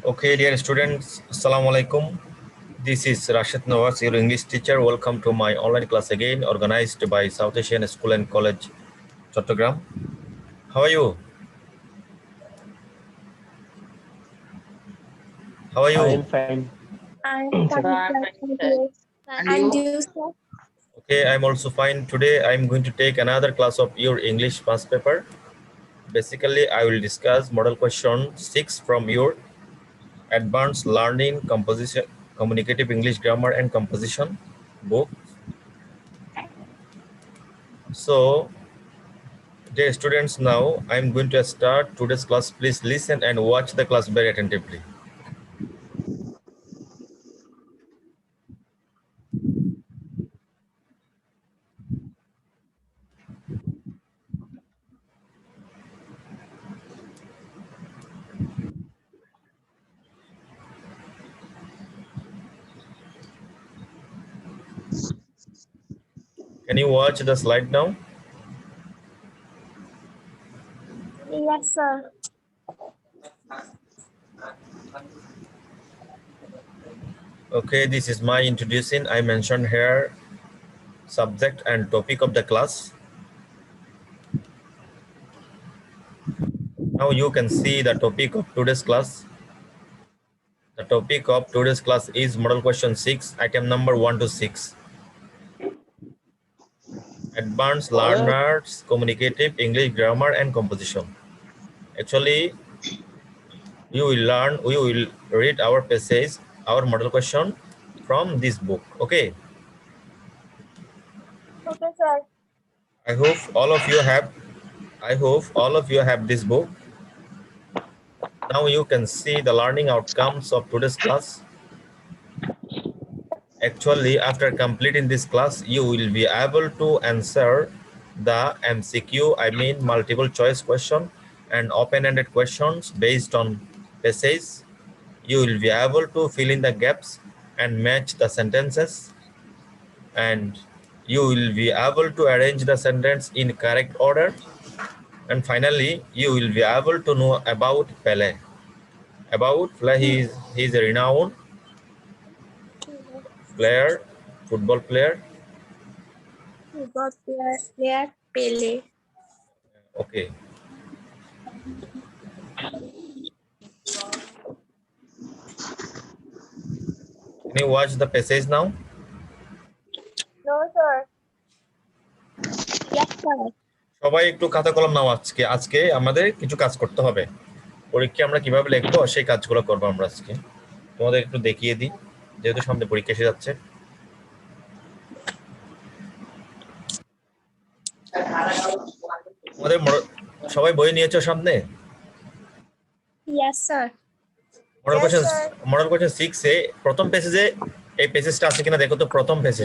Okay, dear students, Assalamu alaikum. This is Rashid Nawaz, your English teacher. Welcome to my online class again, organized by South Asian School and College, Chattogram. How are you? How are you? Fine. I'm Sir. fine, sir. Thank you. And you, sir? Okay, I'm also fine. Today, I'm going to take another class of your English past paper. Basically, I will discuss model question 6 from your Advanced Learning Composition, Communicative English Grammar and Composition book. So, dear students, now I'm going to start today's class. Please listen and watch the class very attentively. Can you watch the slide now? Yes, sir. Okay, this is my introduction. I mentioned here subject and topic of the class. Now you can see the topic of today's class. The topic of today's class is model question 6, item number 1 to 6. Advanced learners, communicative English grammar and composition. Actually, we will read our passage, our model question from this book. Okay. Okay, sir. I hope all of you have this book. Now you can see the learning outcomes of today's class. Actually, after completing this class, you will be able to answer the MCQ, I mean multiple choice question, and open-ended questions based on passage. You will be able to fill in the gaps and match the sentences, and you will be able to arrange the sentence in correct order. And finally, you will be able to know about Pele. About Pele, he is a renowned player, football player. Football player Pele. Okay. Can you watch the passage now? No, sir. Yes, sir. সবাই একটু খাতা কলম নাও। আজকে আমাদের কিছু কাজ করতে হবে। পরীক্ষা আমরা কিভাবে লিখবো সেই কাজগুলো করবো আমরা আজকে। তোমাদের একটু দেখিয়ে দিই, যেহেতু সামনে পরীক্ষা এসে যাচ্ছে। তোমাদের সবাই বই নিয়েছো সামনে? Yes, sir. মডেল কোয়েশ্চন 6 এ প্রথম পেজে এই পেজটা আছে কিনা দেখো তো। প্রথম পেজে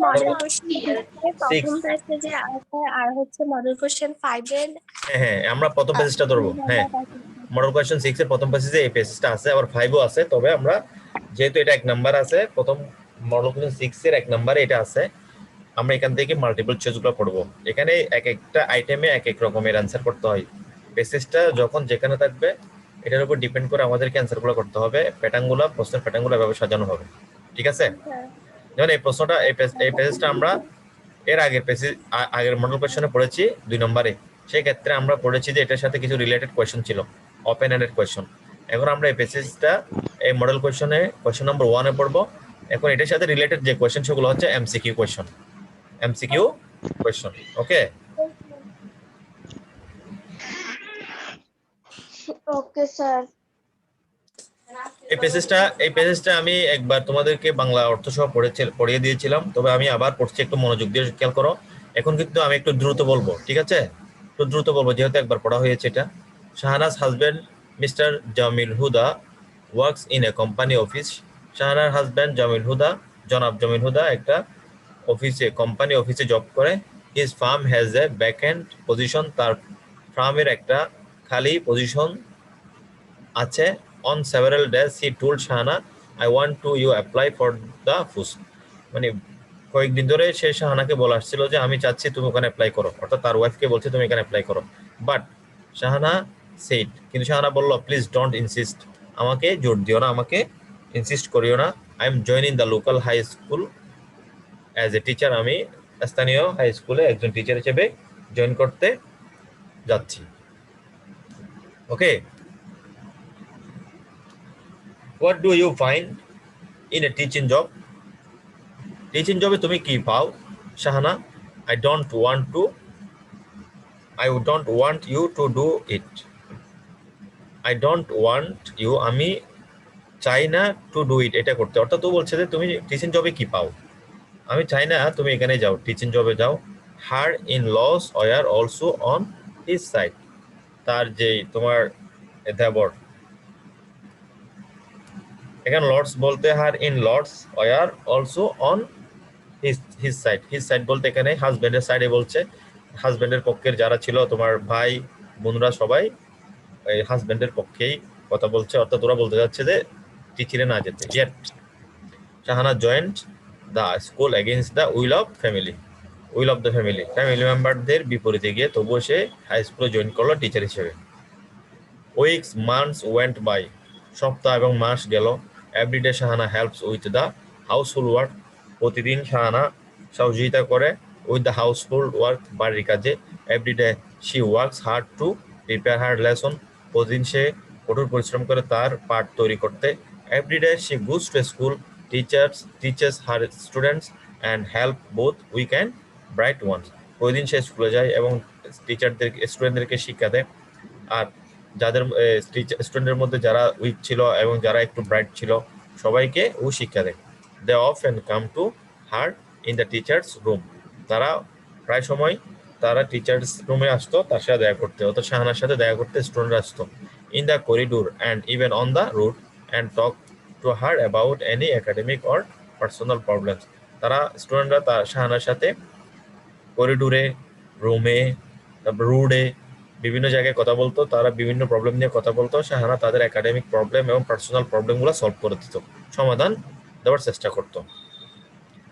মডেল কোশ্চেন প্রথম পেজে আছে, আর হচ্ছে মডেল কোশ্চেন 5 এর হ্যাঁ আমরা প্রথম পেজটা ধরবো। হ্যাঁ, মডেল কোয়েশ্চন 6 এর প্রথম পেজে এই পেজটা আছে, আবার 5 ও আছে। তবে আমরা যেহেতু এটা এক নাম্বার আছে, প্রথম মডেল কোয়েশ্চন 6 এর এক নাম্বারে এটা আছে, আমরা এখান থেকে মাল্টিপল চয়েসগুলো পড়বো। এখানে এক একটা আইটেমে এক এক রকমের অ্যান্সার করতে হয়। পেজটা যখন যেখানে থাকবে এটার উপর ডিপেন্ড করে আমাদেরকে অ্যান্সারগুলো করতে হবে। প্যাটার্নগুলো, প্রশ্নের প্যাটার্নগুলো এভাবে সাজানো হবে। ঠিক আছে? যেমন এই প্রশ্নটা, এই পেজটা আমরা এর আগের মডেল কোয়েশ্চনে পড়েছি 2 নম্বরে। সেই ক্ষেত্রে আমরা পড়েছি যে এটার সাথে কিছু রিলেটেড কোয়েশ্চন ছিল, ওপেন এন্ডেড কোয়েশ্চন। এখন আমরা এই পেজটা এই মডেল কোয়েশ্চনে কোয়েশ্চন নাম্বার 1 এ পড়বো। এখন এটার সাথে রিলেটেড যে কোয়েশ্চন সেগুলো হচ্ছে MCQ question. Okay? Okay sir. এই পেজটা আমি একবার তোমাদেরকে বাংলা অর্থ সহ পড়িয়ে দিয়েছিলাম, তবে আমি আবার পড়ছি, একটু মনোযোগ দিয়ে খেয়াল করো। এখন কিন্তু আমি একটু দ্রুত বলবো, ঠিক আছে? একটু দ্রুত বলবো যেহেতু একবার পড়া হয়েছে এটা। Shahana's husband mister Jamil Huda works in a company office. শাহানার হাজবেন্ড জনাব জামিল হুদা একটা কোম্পানি অফিসে জব করে। His firm has a vacant position, তার ফার্মের একটা খালি পজিশন আছে। On several days he told Shahana, I want to you apply for the post. মানে কয়েকদিন ধরে সে শাহানাকে বলে আসছিল যে আমি চাচ্ছি তুমি ওখানে অ্যাপ্লাই করো, অর্থাৎ তার ওয়াইফকে বলছে তুমি এখানে অ্যাপ্লাই করো। বাট শাহানা সেড, কিন্তু শাহানা বলল প্লিজ ডোন্ট ইনসিস্ট, আমাকে জোর দিও না, আমাকে ইনসিস্ট করিও না। I am joining the local high school as a teacher, আমি স্থানীয় হাই স্কুলে একজন টিচার হিসেবে জয়েন করতে যাচ্ছি। Okay, what do you find in a teaching job? Teaching জবে তুমি কি পাও Shahana? I don't want to, I don't want you to do it. I don't want you, আমি চাই না, টু ডু ইট, এটা করতে। অর্থাৎ তো বলছে যে তুমি টিচিং জবে কি পাও, আমি চাই না তুমি এখানে যাও, টিচিং জবে যাও। Her in laws were also on his side, তার যে তোমার দেবর, এখানে লর্ডস বলতে her in laws were also on his side. His side বলতে এখানে হাজবেন্ডের সাইডে বলছে, হাজবেন্ডের পক্ষের যারা ছিল তোমার ভাই বোনরা সবাই এই হাজবেন্ডের পক্ষেই কথা বলছে। অর্থাৎ ওরা বলতে যাচ্ছে যে টিচিরে না যেতে। Yet Shahana joined the school against the will of family, will of the family, family মেম্বারদের বিপরীতে গিয়ে তবুও সে হাই স্কুলে জয়েন করলো টিচার হিসেবে। উইকস মান্থস ওয়েন্ট বাই, সপ্তাহ এবং মাস গেল। Everyday Shahana helps with the household work, প্রতিদিন শাহানা সহযোগিতা করে with the household work, বাড়ির কাজে। Everyday she works hard to prepare her lesson, প্রতিদিন সে কঠোর পরিশ্রম করে তার পাঠ তৈরি করতে। Everyday she goes to school, teaches her students and help both weak and bright ones, প্রতিদিন সে স্কুলে যায় এবং টিচারদের স্টুডেন্টদেরকে শিক্ষা দেয়। আর যাদের স্টুডেন্টের মধ্যে যারা উইক ছিল এবং যারা একটু ব্রাইট ছিল সবাইকে ও শিক্ষা দেয়। দে অফ অ্যান্ড come to her in the teachers room, তারা প্রায় সময় তারা টিচার্স রুমে আসতো তার সাথে দেখা করতে, অর্থাৎ শাহানার সাথে দেখা করতে স্টুডেন্ট আসতো। In the corridor and even on the road and talk to her about any academic or personal problems, তারা স্টুডেন্টরা তার শাহানার সাথে করিডোরে, রুমে, তারপর রোডে বিভিন্ন জায়গায় কথা বলতো, তারা বিভিন্ন প্রবলেম নিয়ে কথা বলতো। শাহানা তাদের একাডেমিক প্রবলেম এবং পার্সোনাল প্রবলেমগুলো সলভ করে দিত, সমাধান দেওয়ার চেষ্টা করতো।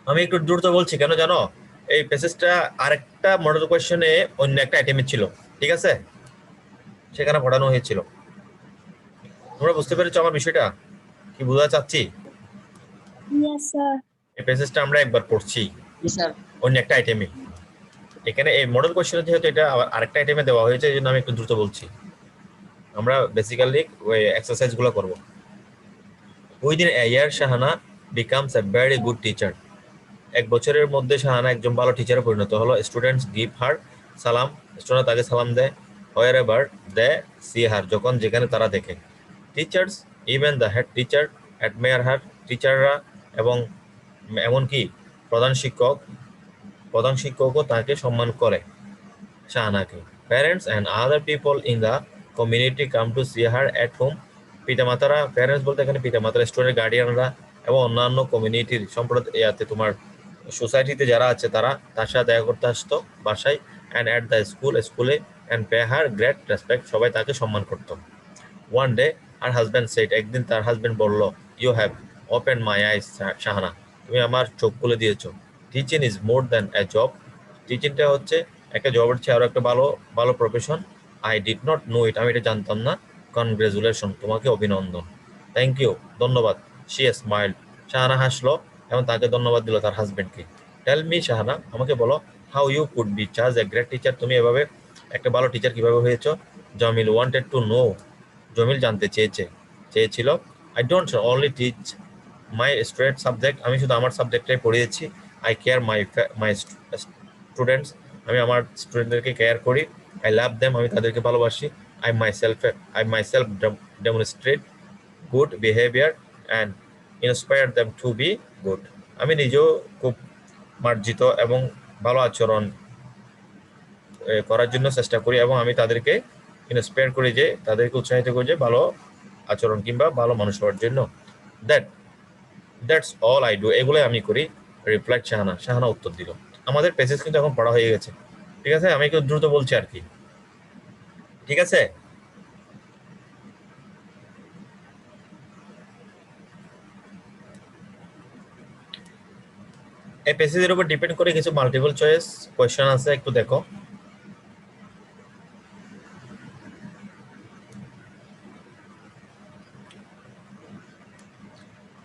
আমি একটু দ্রুত বলছি কেন জানো, এই প্যাসেজটা আরেকটা মডেল কোয়েশ্চনে অন্য একটা আইটেমে ছিল, ঠিক আছে, সেখানে পড়ানো হয়েছিল। তোমরা বুঝতে পেরেছো আমার বিষয়টা কি বোঝা চাচ্ছি? Yes, sir. এই প্যাসেজটা আমরা একবার পড়ছি জি স্যার। অন্য একটা আইটেমে। এখানে এই মডেল কোয়েশ্চনে যেহেতু এটা আবার আরেকটা আইটেমে দেওয়া হয়েছে, এই জন্য আমি একটু দ্রুত বলছি। আমরা বেসিক্যালি ওই এক্সারসাইজ গুলো করবো। Within a year Shahana becomes a very good teacher, এক বছরের মধ্যে শাহানা একজন ভালো টিচারে পরিণত হলো। স্টুডেন্টস গিভ হার সালাম, স্টুডেন্ট তাকে সালাম দেয়। হোয়ার এভার দে সি হার, যখন যেখানে তারা দেখে। Teachers even the head teacher admire her, টিচাররা এবং এমনকি প্রধান শিক্ষকও তাকে সম্মান করে শাহানাকে। Parents and other people in the community come to see her at home, পিতামাতারা, প্যারেন্টস বলতে এখানে পিতামাতারা, স্টুডেন্ট গার্ডিয়ানরা এবং অন্যান্য কমিউনিটির সম্প্রদায়াতে তোমার সোসাইটিতে যারা আছে তারা তার সাথে দেখা করতে আসতো বাসায়। অ্যান্ড অ্যাট দ্য স্কুলে and pay her great respect, সবাই তাকে সম্মান করতো। One day her husband said, একদিন তার হাজব্যান্ড বলল, you have open my eyes Shahana, তুমি আমার চোখ খুলে দিয়েছো। Teaching is more than a job, টিচিংটা হচ্ছে একটা জবের চেয়ে আরো একটা ভালো ভালো profession. I did not know it, আমি এটা জানতাম না। কনগ্রেচুলেশন, তোমাকে অভিনন্দন। থ্যাংক ইউ, ধন্যবাদ। শি স্মাইল্ড, শাহানা হাসলো এবং তাকে ধন্যবাদ দিল তার হাজবেন্ডকে। টেল মি শাহানা, আমাকে বলো, how you could be charge a great teacher, তুমি এভাবে একটা ভালো টিচার কিভাবে হয়েছো? Jamil wanted to know, Jamil জানতে চেয়েছিল। I don't only teach my student subject, আমি শুধু আমার সাবজেক্টটাই পড়িয়েছি। আই কেয়ার মাই স্টুডেন্টস, আমি আমার স্টুডেন্টদেরকে কেয়ার করি। আই লাভ দেম, আমি তাদেরকে ভালোবাসি। I myself demonstrate good behaviour and inspire them to be good, আমি নিজেও খুব মার্জিত এবং ভালো আচরণ করার জন্য চেষ্টা করি এবং আমি তাদেরকে ইন্সপায়ার করি, যে তাদেরকে উৎসাহিত করি যে ভালো আচরণ কিংবা ভালো মানুষ হওয়ার জন্য। দ্যাটস অল আই ডু, এগুলোই আমি করি। রিপ্লাইড শাহানা, শাহানা উত্তর দিল। আমাদের পেসেজ কিন্তু এখন পড়া হয়ে গেছে, ঠিক আছে, আমি একটু দ্রুত বলছি আর কি, ঠিক আছে। এই পেসেজের উপর ডিপেন্ড করে কিছু মাল্টিপল চয়েস কোয়েশ্চেন আছে, একটু দেখো।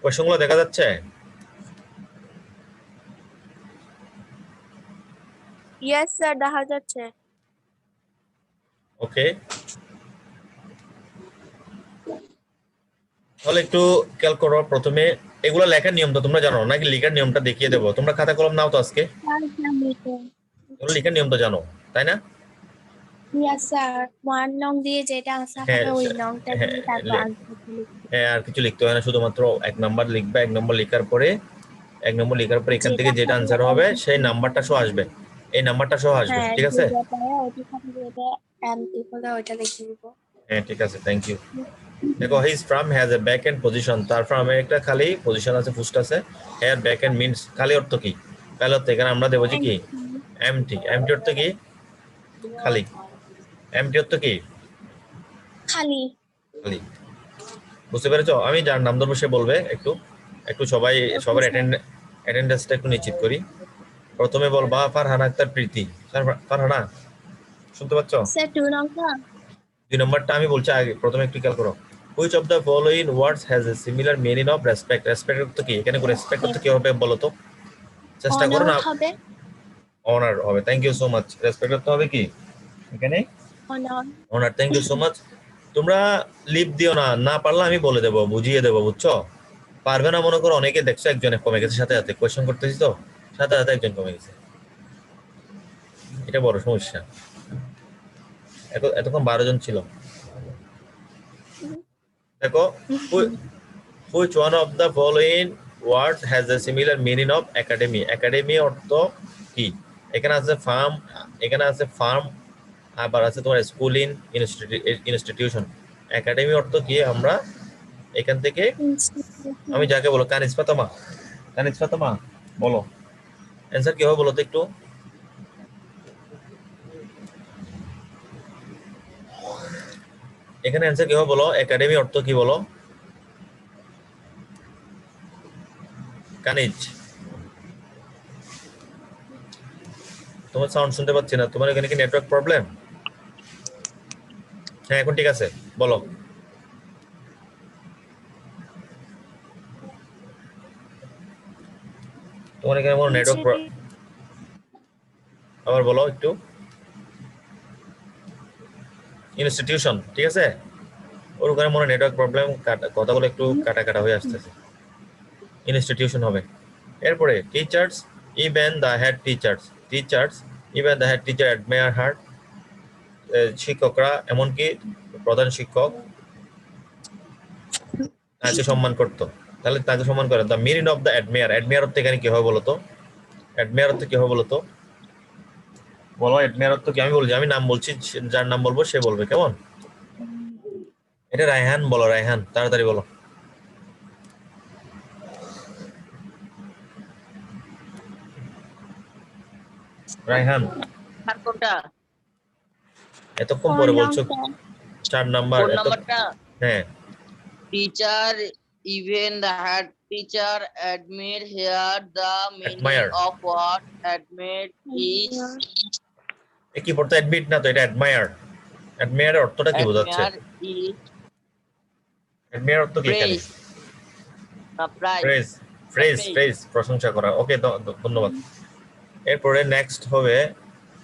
কোশ্চেনগুলো দেখা যাচ্ছে? ইয়েস স্যার, দেখা যাচ্ছে। ওকে, তাহলে একটু খেয়াল করো। প্রথমে এগুলো লেখার নিয়মটা তোমরা জানো নাকি লেখার নিয়মটা দেখিয়ে দেবো? তোমরা খাতা কলম নাও তো আজকে, স্যার জানি তো। তোমরা লেখার নিয়মটা জানো তাই না? ইয়েস স্যার, 1 নং দিয়ে যেটা আনসার হ্যাঁ হবে ওই নংটা হ্যাঁ দিয়ে তারপর লে- আনসার লিখতে হ্যাঁ, আর কিছু লিখতে হয় না, শুধুমাত্র 1 নম্বর লিখবে। 1 নম্বর লেখার পরে 1 নম্বর লেখার পরে এখান থেকে যেটা যেটা হবে আনসার হবে সেই নাম্বারটা সহ আসবে, এই নাম্বারটা সহ আসবে, হ্যাঁ, ঠিক আছে? যেটা পারে ওইটার সাথে যেটা এমটি হলে ওইটা লিখে দিব। হ্যাঁ ঠিক আছে, থ্যাংক ইউ। দেখো, his firm has A back end position, তার ফার্মে একটা খালি পজিশন আছে, ফুস্ট আছে। হেয়ার ব্যাক এন্ড মিনস খালি অর্থ কি? খালি অর্থ এখানে আমরা দেবো যে কি? এমটি। এমটি অর্থ কি? খালি। এমটি অর্থ কি? খালি। খালি। বুঝতে পেরেছো? আমি যার নাম ধরবো সে বলবে। একটু একটু সবাই, ওকে সবার স্যার। অ্যাটেন্ডেন্সটা একটু নিশ্চিত করি। প্রথমে বলবা ফারহানা আক্তার প্রীতি। ফারহানা, শুনতে পাচ্ছ? স্যার 2 নংটা 2 নম্বরটা আমি বলছি আগে, প্রথমে একটু খেয়াল করো। Which of the following words has a similar meaning of respect? Respect অর্থ কি? এখানে রেসপেক্ট অর্থ কি হবে বলো তো, চেষ্টা করো অনার না। হবে। অনার হবে, thank you so much. Respect অর্থ হবে কি এখানে? Honour. Honour, thank you so much. তোমরা লিপ দিও না, না পারলে আমি বলে দেবো, বুঝিয়ে দেবো, বুঝছো? পারবে না মনে করো, অনেকে দেখছো একজনে কমে গেছে, সাথে সাথে কোয়েশ্চেন করতেছি তো সাথে সাথে একজন কমে গেছে, এটা বড় সমস্যা। এতক্ষণ 12 জন ছিল। দেখো, which one of the following word has a similar meaning of academy? Academy অর্থ কি? এখানে আছে ফার্ম, এখানে আছে ফার্ম, আবার আছে তোমার স্কুলিং, ইনস্টিটিউশন। একাডেমি অর্থ কি? আমরা এখান থেকে, আমি যাকে বলো, কানিজ ফাতেমা, কানিজ ফাতেমা বলো অ্যান্সার কি হবে বলো তো একটু। এখানে অ্যান্সার কি হবে বলো? একাডেমি অর্থ কি বলো? কানিজ, তোমার সাউন্ড শুনতে পাচ্ছি না। তোমার এখানে কি নেটওয়ার্ক প্রবলেম? হ্যাঁ এখন ঠিক আছে, বলো। তোমার এখানে কোনো নেটওয়ার্ক, আবার বলো একটু। ইনস্টিটিউশন, ঠিক আছে। ওর ওখানে মনে নেটওয়ার্ক প্রবলেম, কথাগুলো একটু কাটা কাটা হয়ে আসতেছে। ইনস্টিটিউশন হবে। এরপরে teachers, even the head teachers. Teachers even the head teacher admire her. শিক্ষকরা, এমনকি প্রধান শিক্ষক তাকে সম্মান করতো। তাহলে তাকে সম্মান করে। The meaning of the admire, admire অর্থ এখানে কি হবে বলো তো? অ্যাডমায়ার অর্থ কি হবে বলো তো? বলো অ্যাডমায়ার অর্থ কি? আমি বলছি, আমি নাম বলছি, যার নাম বলবো সে বলবে, কেমন? এটা রায়হান বলো, রায়হান তাড়াতাড়ি বলো। রায়হান, আর কোনটা? এতক্ষণ 4 পরে বলছো। নংটা 4 নাম্বার কোন এত। নাম্বারটা? হ্যাঁ, teacher even the head teacher admire here the meaning admire. of what admire is এ কি পড়তো? অ্যাডমিট না তো, এটা অ্যাডমায়ার। অ্যাডমায়ার অর্থটা কি বোঝাচ্ছে? admire is অ্যাডমায়ার অর্থ কি এখানে? praise the prize phrase, the phrase, praise phrase, প্রশংসা করা। ওকে, ধন্যবাদ। এরপরে নেক্সট হবে,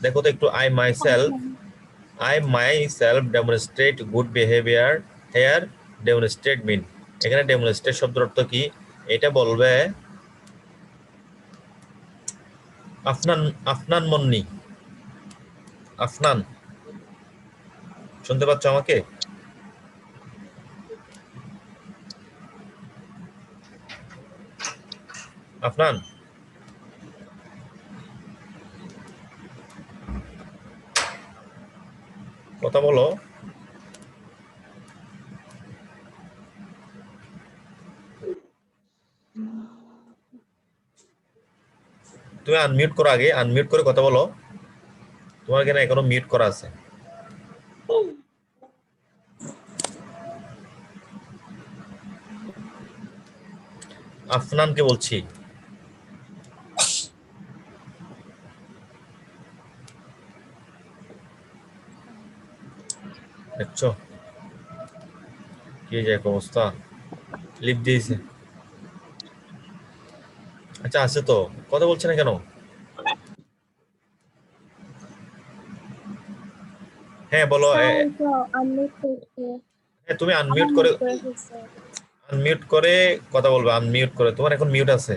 দেখো তো একটু। I myself demonstrate good behaviour here. Demonstrate mean, এখানে ডেমনস্ট্রেট শব্দের অর্থ কি? এটা বলবে আফনান, আফনান মন্নি। আফনান, শুনতে পাচ্ছ আমাকে? আফনান, কথা বলো। তুমি আনমিউট করো, আগে আনমিউট করে কথা বলো। তোমার এখানে এখনো মিউট করা আছে। আফনানকে বলছি। দেখছো কি যে এক অবস্থা, লিপ দিয়েছে। আচ্ছা আছে তো, কথা বলছে না কেন? হ্যাঁ বলো। স্যার তো আনমিউট করছে, হ্যাঁ তুমি আবার আনমিউট করে, মিউট করে ফেলছে। আনমিউট করে কথা বলবে, আনমিউট করে। তোমার এখন মিউট আছে।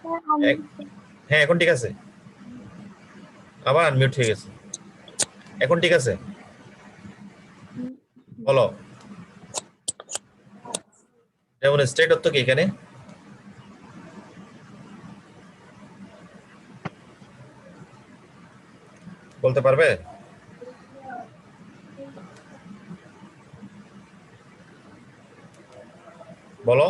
স্যার এক- আনমিউট। হ্যাঁ এখন ঠিক আছে, আবার আনমিউট হয়ে গেছে, এখন ঠিক আছে। বলো যেমন স্টেট অর্থ কি এখানে? বলতে পারবে? বলো।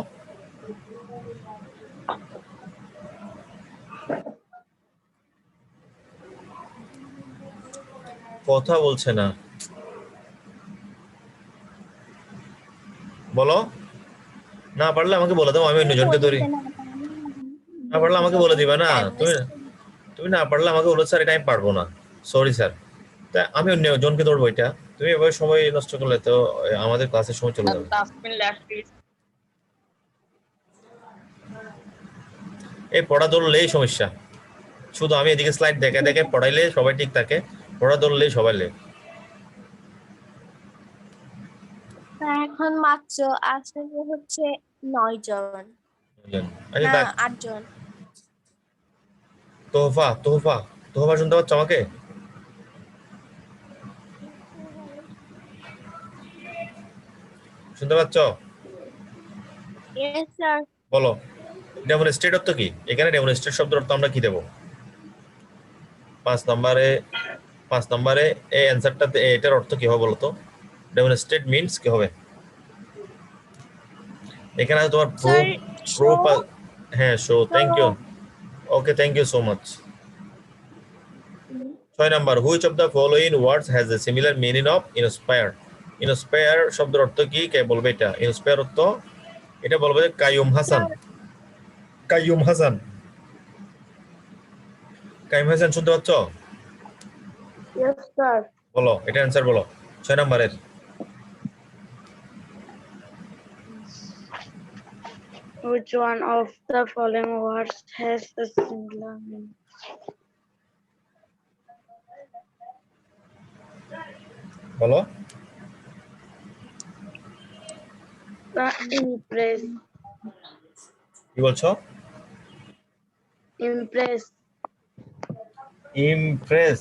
কথা বলছে না, বলো। না পারলে আমাকে বলে দাও, আমি অন্যজনকে ধরি। বলতে না পারি, না পারলে বলতে আমাকে বলে পারি দিবা না টাইম তুমি। ওয়েস্ট। তুমি না পারলে আমাকে বলো স্যার এটা আমি পারবো না, সরি স্যার। তা আমি অন্যজনকে ধরবো এটা? তুমি এভাবে সময় নষ্ট করলে তো আমাদের ক্লাসের সময় চলে যাবে। Tasmin last please. এই পড়া ধরলেই সমস্যা, শুধু আমি এদিকে স্লাইড দেখে দেখে পড়াইলে সবাই ঠিক থাকে, পড়া ধরলেই সবাই লেট। এখন মাত্র আসলে হচ্ছে 9 জন, আচ্ছা না দেখ, 8 জন। তোহফা তোহফা তোহফা শুনতে পাচ্ছ আমাকে? শুনতে পাচ্ছ? Yes sir. বলো ডেমনস্ট্রেট অর্থ কি? এখানে ডেমনস্ট্রেট শব্দের অর্থ আমরা কি দেবো 5 নম্বরে? 5 নম্বরে এই অ্যান্সারটাতে এটার অর্থ কি হবে বলো তো? ডেমনস্ট্রেট মিন্স কি হবে? এখানে আছে তোমার স্যার প্রুফ। শো। প্রুফ। হ্যাঁ show, thank you. Okay thank you so much. 6 number, which of the following words has a similar meaning of inspire? Inspire শব্দের অর্থ কি, কে বলবে এটা? ইন্সপায়ার অর্থ এটা বলবে কাইয়ুম হাসান। স্যার কাইয়ুম হাসান, কাইয়ুম হাসান শুনতে পাচ্ছ? Yes sir. বলো এটা অ্যান্সার বলো 6 নম্বরের। Which one of the following words has a similar meaning? বলো। The impress. কি বলছো? Impress. ইমপ্রেস?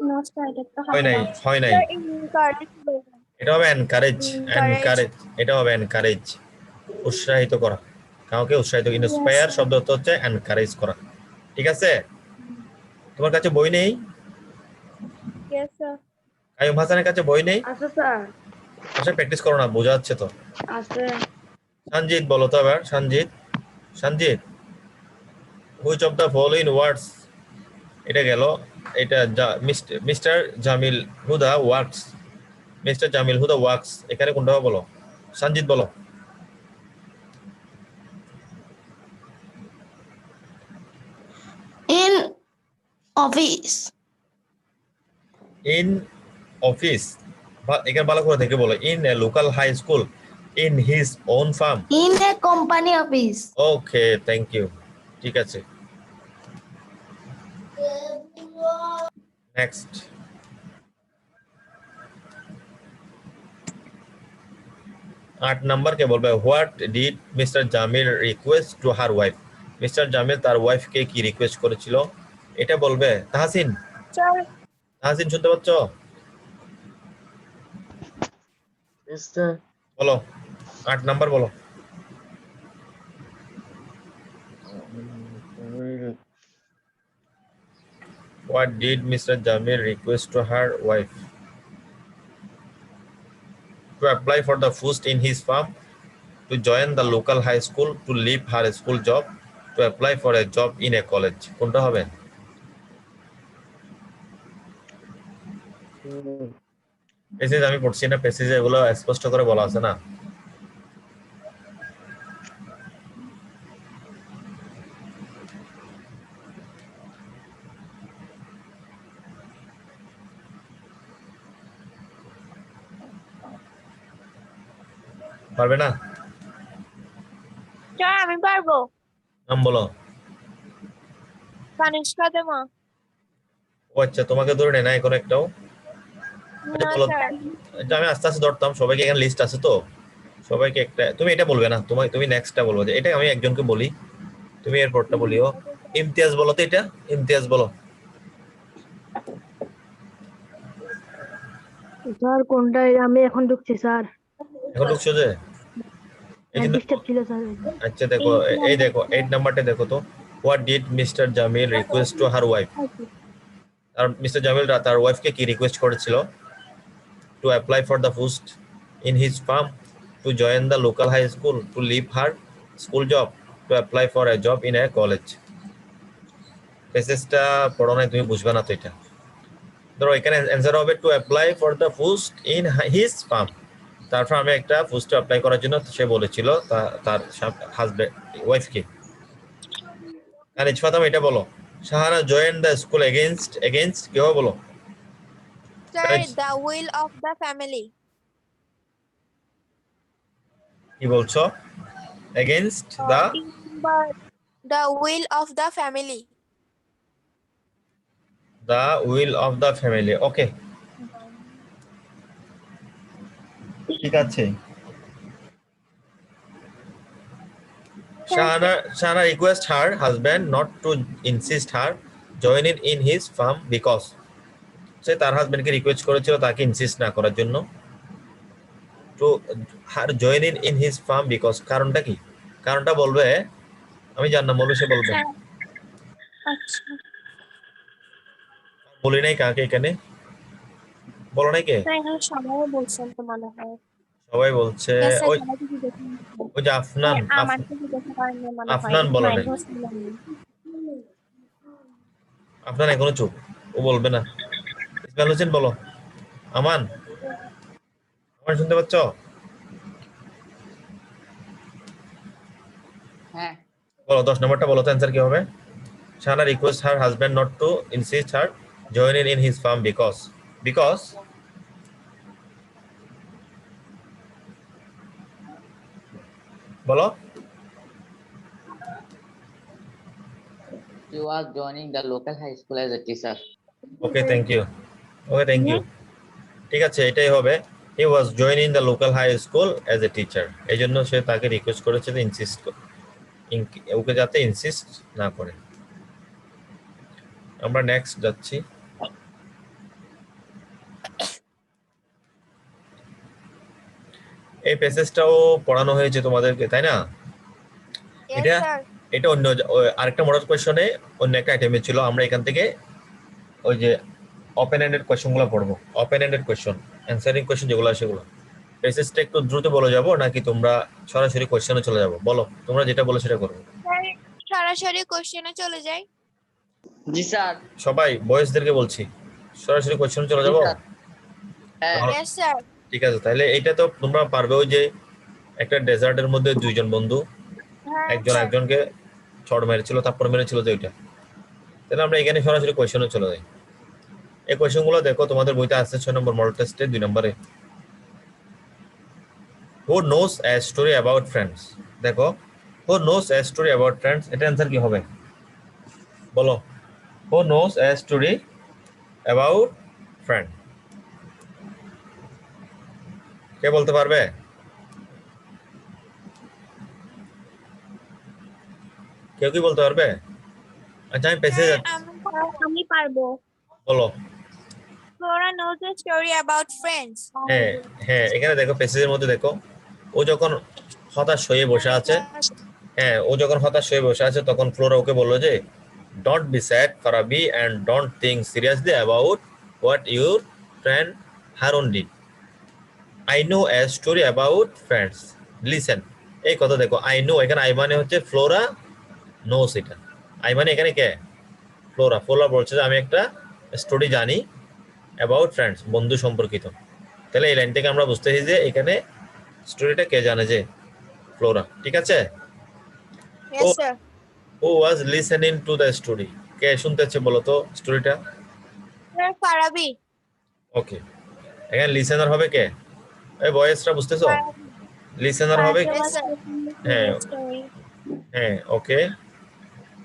নো স্যার, এটা তো হয় হবে নাই, না। হয় নাই। Sir incorrect. এটা হবে এনকারেজ। ইনকারেক্ট। এনকারেজ, এটা হবে এনকারেজ, উৎসাহিত করা, কাউকে উৎসাহিত। Yes inspire sir. শব্দ অর্থ হচ্ছে এনকারেজ করা। ঠিক আছে? তোমার কাছে বই নেই? Yes sir. কাইয়ুম হাসানের কাছে বই নেই? আছে স্যার। আচ্ছা প্র্যাকটিস করো না, বোঝা যাচ্ছে তো। আছে। সঞ্জিত বলো তো এবার, Sanjit. Sanjit, which of the following ওয়ার্ডস, এটা গেল। এটা mister Jamil Huda works. Mister Jamil Huda works, এখানে কোনটা হবে বলো? সঞ্জিত বলো। In office. ইন অফিস, এখানে ভালো করে দেখে বলো। In a local high school, in his own firm. In a company office. Okay thank you, ঠিক আছে। নেক্সট। 8 নম্বর কে বলবে, what did mister Jamil request to her wife? Mr Jamil তার ওয়াইফকে কি রিকোয়েস্ট করেছিল? এটা বলবে তাহসিন। স্যার তাহসিন শুনতে পাচ্ছ? বলো 8 নম্বর বলো। What did Mr. Jamil request to her wife? To apply for the post in his farm, to join the local high school, to leave her school job, to apply for a job in a college. কোনটা হবে? Passage আমি পড়ছি না, প্যাসেজে এগুলো স্পষ্ট করে বলা আছে না। পারবে না? স্যার আমি পারবো। নাম বলো। কানিষ্কা দেমা। ও আচ্ছা, তোমাকে ধরে নেয় না এখন একটাও? আচ্ছা না বলো। স্যার। আচ্ছা, আমি আস্তে আস্তে ধরতাম, সবাইকে এখানে লিস্ট আছে তো, সবাইকে একটা, তুমি এটা বলবে না, তুমি নেক্সটটা বলবো, যে এটা আমি একজনকে বলি, তুমি এরপরটা বলিও। ইমতিয়াজ বলো তো, এটা ইমতিয়াজ বলো। স্যার কোনটা? আমি এখন ঢুকছি স্যার। এখন ঢুকছো যে, এই জন্য। ডিস্টার্ব ছিল স্যার। আচ্ছা দেখো, এই দেখো 8 নাম্বারটা দেখো তো। What did mister Jamil request to her wife? আর মিস্টার জামিল তার ওয়াইফকে কি রিকোয়েস্ট করেছিল? To apply for the post in his firm, to join the local high school, to leave her school job, to apply for a job in a college. প্যাসেজটা পড়ো নাই, তুমি বুঝবে না তো এটা। ধরো এখানে অ্যান্সার হবে two apply for the post in his farm. তারপর আমি একটা পোস্টে অ্যাপ্লাই করার জন্য সে বলেছিল তার হাজবেন্ড ওয়াইফকে। আর ইজফাতাম এটা বলো। Shahana join the school against কেউ বলো। Sir the will of the family. কি বলছো? Against the the will of the family. Will of the family. Okay, ঠিক আছে। Shana request her husband not to insist her joining in his firm because সে তার হাজবেন্ডকে request করেছিল তাকে insist না করার জন্য। To her joining in his farm because, কারণটা কি? কারণটা বলবে, আমি জানলাম, বলবে, সে বলবে। আচ্ছা বলি নাই কাকে এখানে, বলো নাই কে? স্যার এখানে সবাই বলছেন তো মনে হয়। সবাই বলছে। Yes, sir, ওই সবাইকে জিজ্ঞেস করুন। ওই যে আফনান, আমাকে জিজ্ঞেস করেন মনে হয়। আফনান বলে নাই। মাইনুস বলেনি। আফনান এখনো চুপ, ও বলবে না। ইসমাইল হোসেন বলো। আমান, আমান শুনতে পাচ্ছ? হ্যাঁ। বলো 10 নম্বরটা বলো তো, অ্যান্সার কি হবে? Shana requests her husband not to insist her joining in his firm because বলো। She was joining the local high school as a teacher. Okay, thank you. Okay, thank you. ঠিক আছে, এটাই হবে। He was joining the local high school as a teacher. এই জন্য সে তাকে request করেছে যে ওকে যাতে ইনসিস্ট না করে। আমরা নেক্সট যাচ্ছি। এই প্যাসেজটাও পড়ানো হয়েছে তোমাদেরকে, তাই না? এটা এটা অন্য আরেকটা মডেল কোয়েশ্চনে অন্য একটা আইটেমে ছিল। আমরা এখান থেকে ওই যে ওপেন এন্ডেড কোয়েশ্চনগুলো পড়বো। Open ended question, answering question যেগুলো সেগুলো। প্যাসেজটা একটু দ্রুত বলে যাব নাকি তোমরা সরাসরি কোয়েশ্চনে চলে যাবো? বলো, তোমরা যেটা বলো সেটা করবো। সরাসরি কোশ্চেনে চলে যাই। জি স্যার। সবাই বয়েজদেরকে বলছি, সরাসরি কোয়েশ্চনে চলে যাবো। হ্যাঁ। Yes, sir. ঠিক আছে, তাহলে এইটা তো তোমরা পারবে। ওই যে একটা ডেজার্টের মধ্যে দুইজন বন্ধু, একজন sir. একজনকে ছড় মেরেছিল, থাপ্পড় মেরেছিল, যে ওইটা। তাহলে আমরা এখানে সরাসরি কোয়েশ্চনে চলে যাই। এই কোয়েশ্চনগুলো দেখো, তোমাদের বইতে আছে 6 নম্বর মডেল টেস্টে 2 নম্বরে। Who knows a story about friends? দেখো, who knows a story about friends, এটা অ্যানসার কি হবে? বলো। Who knows a story about friend? কে বলতে পারবে? কেউ কি বলতে পারবে? আচ্ছা, আমি পেছে যাচ্ছি। আমি পারবো। বলো। Flora knows a story about friends. হ্যাঁ হ্যাঁ, এখানে দেখো, পেসেজের মধ্যে দেখো, ও যখন হতাশ হয়ে বসে আছে, হ্যাঁ, ও যখন হতাশ হয়ে বসে আছে, তখন ফ্লোরা ওকে বললো যে don't be sad Farabi and don't think seriously about what your friend Harun did. I know a story about friends, listen. এই কথা দেখো, আই নো, এখানে আই মানে হচ্ছে ফ্লোরা নোস। এটা আই মানে এখানে কে? ফ্লোরা বলছে যে আমি একটা স্টোরি জানি অ্যাবাউট ফ্রেন্ডস, বন্ধু সম্পর্কিত। তাহলে এই লাইন থেকে আমরা বুঝতেছি যে এখানে স্টোরিটা কে জানে, যে ফ্লোরা। ঠিক আছে। Yes, sir. Who was listening to the story? কে শুনতেছে বলো তো স্টোরিটা? Sir, Farabi. ওকে, এখানে লিসেনার হবে কে? এই ভয়েসটা বুঝতেছো? লিসেনার হবে। Yes, sir. হ্যাঁ হ্যাঁ, ওকে।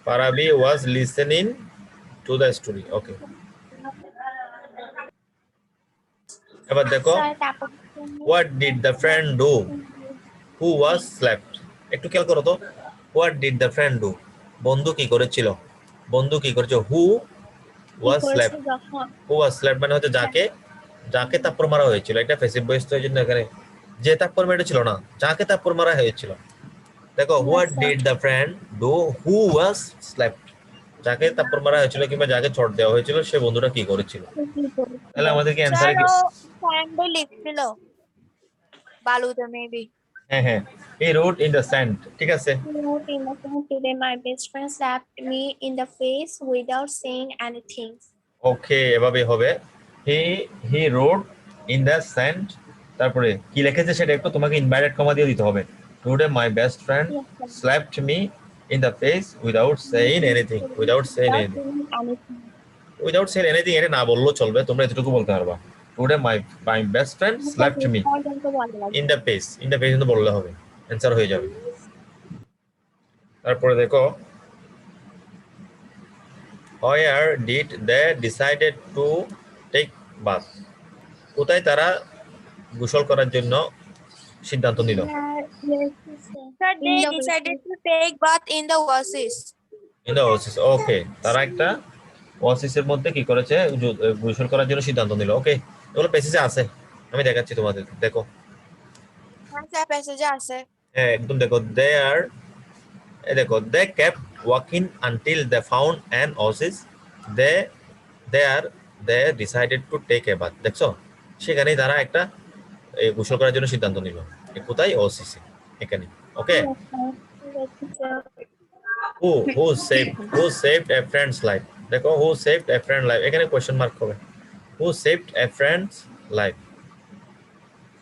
Farabi was listening to the story. Okay. এবার দেখো, স্যার তারপর what did the friend do who was slept? একটু খেয়াল করো তো, what did the friend do? বন্ধু কি করেছিল? বন্ধু কি করেছে? who কি was করেছে slept? যখন who was slept মানে হচ্ছে যাকে যাকে থাপ্পড় মারা হয়েছিল। এটা প্যাসিভ ভয়েস, তো এই জন্য এখানে যে থাপ্পড় মেরেছিল না, যাকে থাপ্পড় মারা হয়েছিল। দেখো, Yes, what sir. did the friend do who was slept? যাকে থাপ্পড় মারা হয়েছিল কিংবা যাকে চড় দেওয়া হয়েছিল সে বন্ধুটা কি করেছিল? কি করেছিল? তাহলে আমাদেরকে অ্যানসারে স্যার কি? ও স্যান্ডে লিখছিল বালুতে মেবি। হ্যাঁ হ্যাঁ, he wrote in the sand, ঠিক আছে। He wrote in the phone today, my best friend slapped me in the face without saying anything. ওকে, এভাবে হবে। he wrote in the sand, তারপরে কি লিখেছে সেটা একটু তোমাকে ইনভাইটেড কমা দিয়ে দিতে হবে। Today my best friend Yes, sir. slapped me in the face without saying anything. Without saying Without anything. saying anything. Without saying anything এটা না বললেও চলবে, তোমরা এতটুকু বলতে পারবা। Today my best friend slapped me পর্যন্ত বলা লাগবে। in the face. In the face কিন্তু বললে হবে, অ্যানসার হয়ে যাবে। তারপরে দেখো, where did they decided to take bath? কোথায় তারা গোসল করার জন্য সিদ্ধান্ত নিল? Sir they In the decided to take bath in the oasis. In the oasis. Okay, তারা একটা ওয়াসিসের মধ্যে কি করেছে? গোসল করার জন্য সিদ্ধান্ত নিল। ওকে, এগুলো পেসেজে আছে, আমি দেখাচ্ছি তোমাদের। দেখো, হ্যাঁ স্যার প্যাসেজে আছে। হ্যাঁ একদম দেখো, দেখো, they kept walking until they found an oasis. They decided to take a bath. দেখছো, সেখানেই তারা একটা গোসল করার জন্য সিদ্ধান্ত নিল। কোথায়? ওসিসে, এখানে। ওকে, who saved a friend's life? দেখো, who saved a friend's life, এখানে কোশ্চেন মার্ক হবে। who saved a friend's life?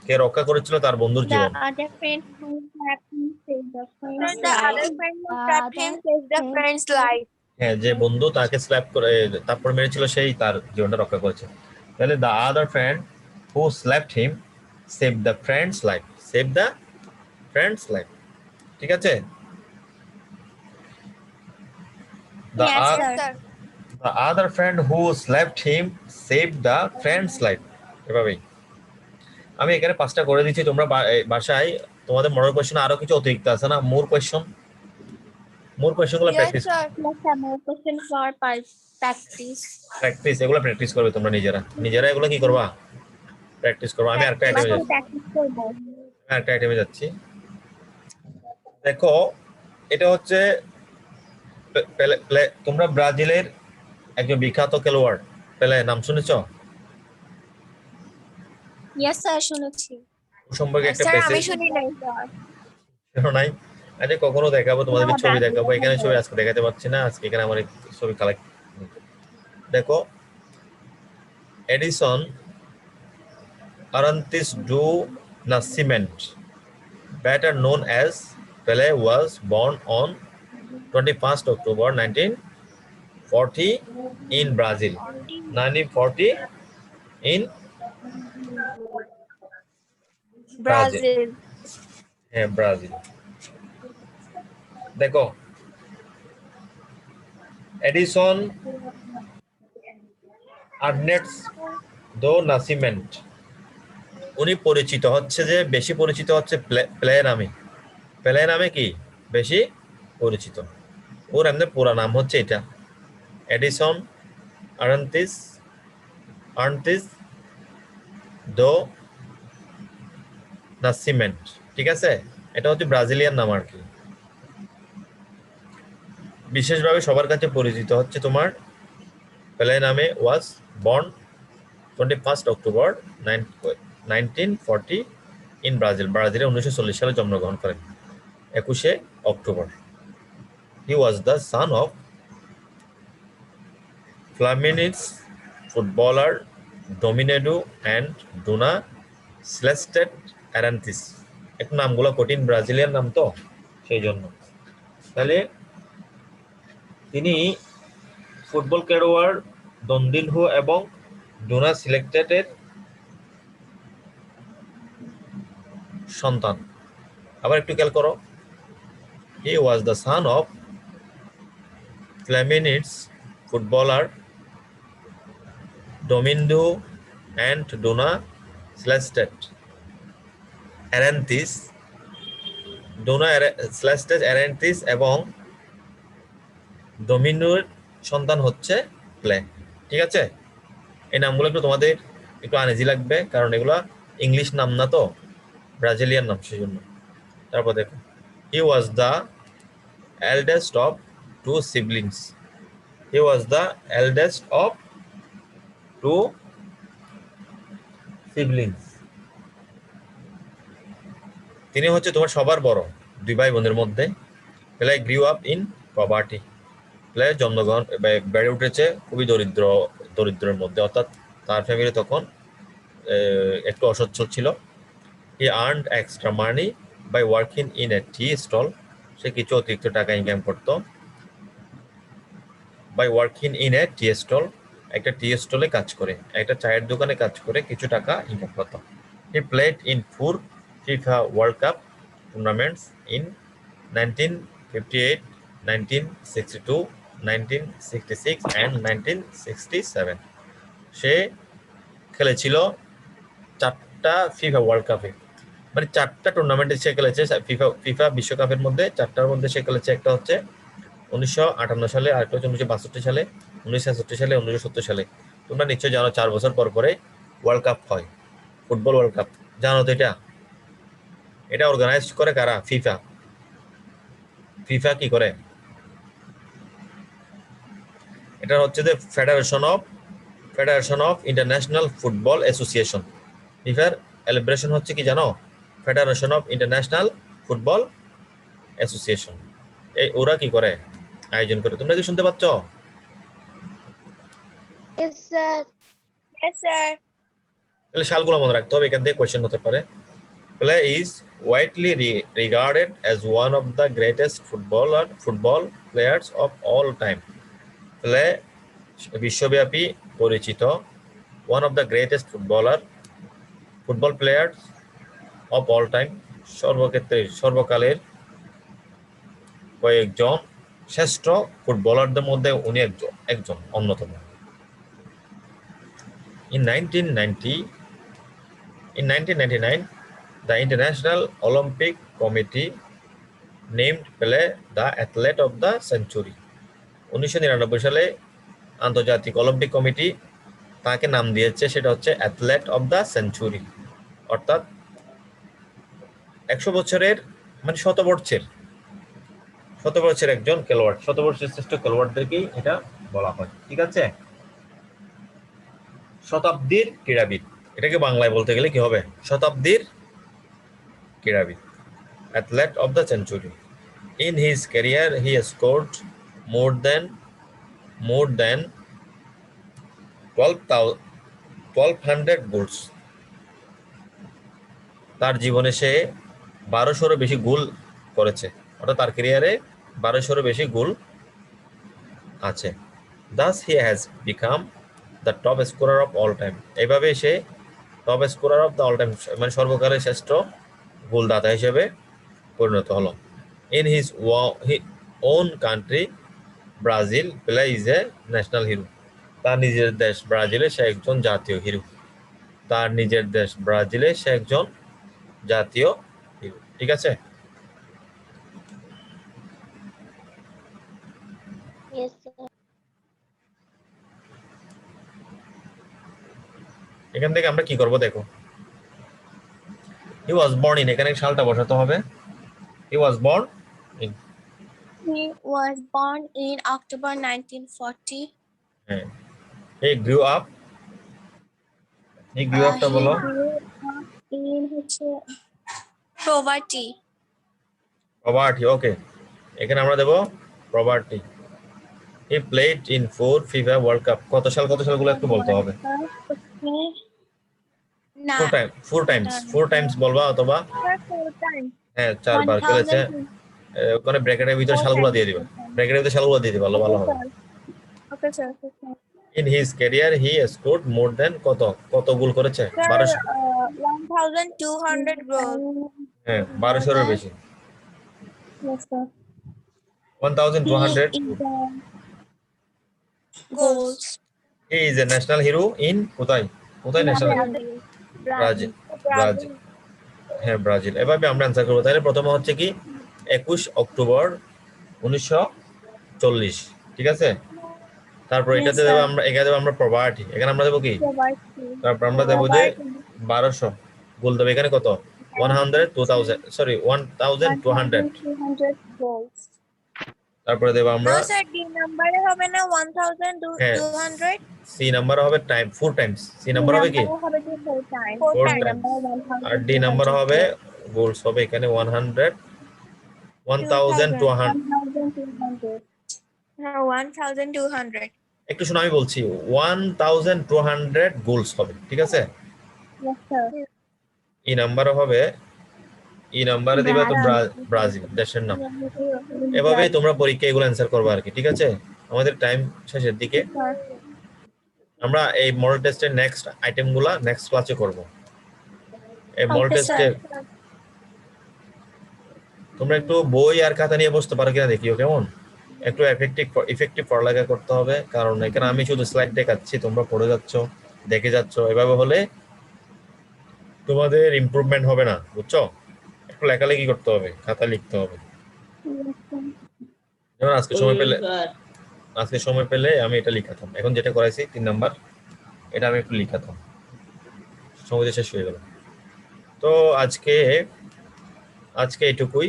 কে রক্ষা করেছিল তার বন্ধুর The জীবন? other friend who slapped me saved the sir friend's the life. Other friend who trapped him saved the friend's life. হ্যাঁ, যে বন্ধু তাকে স্ল্যাপ করে তারপর মেরেছিল সেই তার জীবনটা রক্ষা করেছে। তাহলে the other friend who slapped him saved the friend's life. Saved the friend's life, ঠিক আছে? The Yes, oth- sir. Sir the other friend who slapped him saved the friend's life. এভাবেই আমি এখানে 5টা করে দিচ্ছি, তোমরা বাসায় তোমাদের মডেল কোশ্চেন আরো কিছু অতিরিক্ত আছে না, মোর কোশ্চেনগুলো yes practice sir. Yes, sir. More question for practice. এগুলো প্র্যাকটিস করবে তোমরা নিজেরা এগুলো কি করবা? প্র্যাকটিস করবা। আমি আরেকটা আইটেমে যাচ্ছি, Practice করবো। যাচ্ছি। দেখো, এটা হচ্ছে তোমরা ব্রাজিলের একজন বিখ্যাত খেলোয়াড় পেলে নাম শুনেছো? Yes, sir. শুনেছি। ওর সম্পর্কে একটা স্যার আমি প্যাসেজ শুনি নাই স্যার। শোনো নাই? আচ্ছা, কখনো দেখাবো তোমাদেরকে, না, ছবি ব্রাজিলের দেখাবো। এখানে খেলোয়াড়। ছবি আজকে দেখাতে পারছি না, আজকে এখানে আমার ছবি কালেক্ট। দেখো, Edson Arantes do Nascimento, better known as Pele, was born on 21st October 1940 in Brazil. 1940 in Brazil. Brazil. দেখো, এডিসন আর্নেটস দো নাসিমেন্ট, উনি পরিচিত হচ্ছে যে বেশি পরিচিত হচ্ছে প্লে নামে কি বেশি পরিচিত। ওর এমনি পুরা নাম হচ্ছে এটা, এডিসন আর্নতিস দো নাসিমেন্ট, ঠিক আছে? এটা হচ্ছে ব্রাজিলিয়ান নাম আর কি। বিশেষভাবে সবার কাছে পরিচিত হচ্ছে তোমার পেলে নামে। Was born 21st October 1940 in ব্রাজিলে 1940 সালে জন্মগ্রহণ করেন, 21শে October. He was the son of Fluminense footballer Dondinho and Dona Celeste Arantes. একটু নামগুলো কঠিন, ব্রাজিলিয়ান নাম তো সেই জন্য। তাহলে তিনি ফুটবল খেলোয়াড় দন্দিনহো এবং ডোনা সিলেক্টেডের সন্তান। আবার একটু খেয়াল করো, he was the son of Flaminids footballer Domingo and Dona Slestet Arantis Slestet Arantis এবং ডোমিনোর সন্তান হচ্ছে প্লে। ঠিক আছে, এই নামগুলো একটু তোমাদের একটু আনইজি লাগবে, কারণ এগুলা ইংলিশ নাম না, তো ব্রাজিলিয়ান নাম, সেজন্য। তারপর দেখো, he was the eldest of two siblings. He was the eldest of two siblings. তিনি হচ্ছে তোমার সবার বড় দুই ভাই বোনের মধ্যে। Play grew up in poverty. Play জন্মগ্রহণ বেড়ে উঠেছে খুবই দরিদ্রের মধ্যে, অর্থাৎ তার ফ্যামিলি তখন একটু অসচ্ছল ছিল। He earned extra money by working in a tea stall. সে কিছু অতিরিক্ত টাকা ইনকাম করতো by working in a tea stall, একটা টি স্টলে কাজ করে, একটা চায়ের দোকানে কাজ করে কিছু টাকা ইনকাম করতো। He played in 4 FIFA world cup tournaments in 1958, 1962, 1966 and 1967. সে খেলেছিল 4টা ফিফা ওয়ার্ল্ড কাপে, মানে 4টা টুর্নামেন্টে সে খেলেছে। ফিফা বিশ্বকাপের মধ্যে 4টার মধ্যে সে খেলেছে। একটা হচ্ছে 1958 সালে, আরেকটা হচ্ছে 1962 সালে, 1966 সালে, 1970 সালে। তোমরা নিশ্চয়ই জানো 4 বছর পর পরে ওয়ার্ল্ড কাপ হয়, ফুটবল ওয়ার্ল্ড কাপ। জানো তো এটা অর্গানাইজ করে কারা? ফিফা। ফিফা কি করে? এটা হচ্ছে যে federation of international football association. ফিফার এলিব্রেশন হচ্ছে কি জানো? Federation of international football association. এই ওরা কি করে? আয়োজন করে। তোমরা কি শুনতে পাচ্ছ? Yes, sir. Yes, sir. তাহলে সালগুলো মনে রাখতে হবে, এখান থেকে কোয়েশ্চেন হতে পারে। Play is widely regarded as one of the greatest football players of all time. Play বিশ্বব্যাপী পরিচিত one of the greatest football players of all time, সর্বকালের কয়েকজন শ্রেষ্ঠ ফুটবলারদের মধ্যে উনি একজন অন্যতম। In 1999, the International Olympic Committee named Pele the Athlete of the Century. 1999 সালে আন্তর্জাতিক অলিম্পিক কমিটি তাকে নাম দিয়েছে, সেটা হচ্ছে অ্যাথলেট অফ দ্য সেঞ্চুরি, অর্থাৎ 100 বছরের মানে শতবর্ষের একজন খেলোয়াড়, শতবর্ষের শ্রেষ্ঠ খেলোয়াড়দেরকেই এটা বলা হয়। ঠিক আছে, শতাব্দীর ক্রীড়াবিদ, এটাকে বাংলায় বলতে গেলে কি হবে? শতাব্দীর ক্রীড়াবিদ, athlete of the century. In his career, he scored more than 1200 goals. তার জীবনে সে 1200-এরও বেশি গোল করেছে, অর্থাৎ তার ক্যারিয়ারে 1200-এরও বেশি গোল আছে। Thus he has become the top scorer of all time. এইভাবে সে top scorer of the all time, মানে সর্বকালের শ্রেষ্ঠ গোলদাতা হিসেবে পরিণত হলো। In his own country, Brazil, Pele is a national hero. তার নিজের দেশ ব্রাজিলে সে একজন জাতীয় হিরো। ঠিক আছে, Yes, sir. এখান থেকে আমরা কি করব দেখো। He was born in, এখানে সালটা বসাতে হবে। He was born in, He was born in October 1940. হ্যাঁ। He grew up টা He বলো। grew up in poverty. Poverty, okay, এখানে আমরা দেব poverty. He played in 4 FIFA World Cup. কত সালগুলো একটু বলতে হবে। Nah, 4 times বলবা, অথবা 4 times. হ্যাঁ 4 বার খেলেছে। 1000. ওখানে ব্র্যাকেটের ভিতরে সালগুলো দিয়ে দিবা, ভালো হবে। Okay, sir. Okay, sir. In his career, he scored more than কত গোল করেছে? Sir, 1200, 1200 goals. হ্যাঁ 1200-এর বেশি। Yes, sir. 1200 He is the Goals. He is a national hero in কোথায় কোথায় ন্যাশনাল ব্রাজিল ব্রাজিল হ্যাঁ ব্রাজিল। এভাবে আমরা অ্যান্সার করবো। তাহলে প্রথমে হচ্ছে কি 21 অক্টোবর 1940, ঠিক আছে। তারপর এটাতে দেবো আমরা, এখানে দেবো আমরা প্রপার্টি, এখানে আমরা দেবো কি, তারপর আমরা দেবো যে 1200 গোল দেবো। এখানে কত 100 2000 সরি 1200। 200 goals. তারপরে দেবো আমরা No sir, D number হবে না 1200? সি নাম্বার হবে টাইম 4 টাইমস, সি নাম্বার হবে কি হবে কি 4 times? 4 4 Times, times. আর ডি নাম্বার হবে গোলস হবে এখানে 100 1200। 1200. No, 1200. একটু শোনো আমি বলছি 1200 গোলস হবে, ঠিক আছে। Yes sir. ই নাম্বার হবে, ই নাম্বারে দিবা তো ব্রাজিল দেশের নাম। এভাবেই তোমরা পরীক্ষা এগুলো অ্যান্সার করবে আর কি, ঠিক আছে। আমাদের টাইম শেষের দিকে, আমরা এই মডেল টেস্টের নেক্সট আইটেমগুলো নেক্সট ক্লাসে করব। এই মডেল Okay, টেস্টে sir. তোমরা একটু বই আর খাতা নিয়ে বসতে পারো কিনা দেখিও, কেমন। একটু ইফেক্টিভ পড়ালেখা করতে হবে, কারণ এখানে আমি শুধু স্লাইড দেখাচ্ছি, তোমরা পড়ে যাচ্ছ, দেখে যাচ্ছ। এভাবে হলে তোমাদের ইমপ্রুভমেন্ট হবে না, বুঝছো। একটু লেখালেখি করতে হবে, খাতা লিখতে হবে। যেমন আজকে সময় পেলে আমি এটা লিখাতাম, এখন যেটা করাইছি 3 নাম্বার, এটা আমি একটু লিখাতাম, সময় শেষ হয়ে গেল। তো আজকে এটুকুই।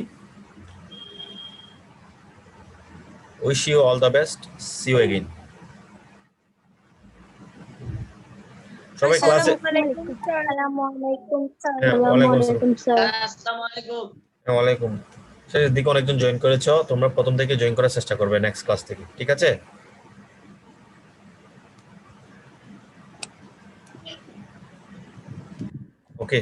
Wish you all the best, see you again. সবাই ক্লাসে, Assalamualaikum sir. হ্যাঁ ওয়ালাইকুম আসসালাম। ওয়ালাইকুম স্যার। আসসালামু আলাইকুম। হ্যাঁ ওয়ালাইকুম। শেষের দিকে অনেকজন জয়েন করেছো, তোমরা প্রথম থেকে জয়েন করার চেষ্টা করবে নেক্সট ক্লাস থেকে, ঠিক আছে। ওকে।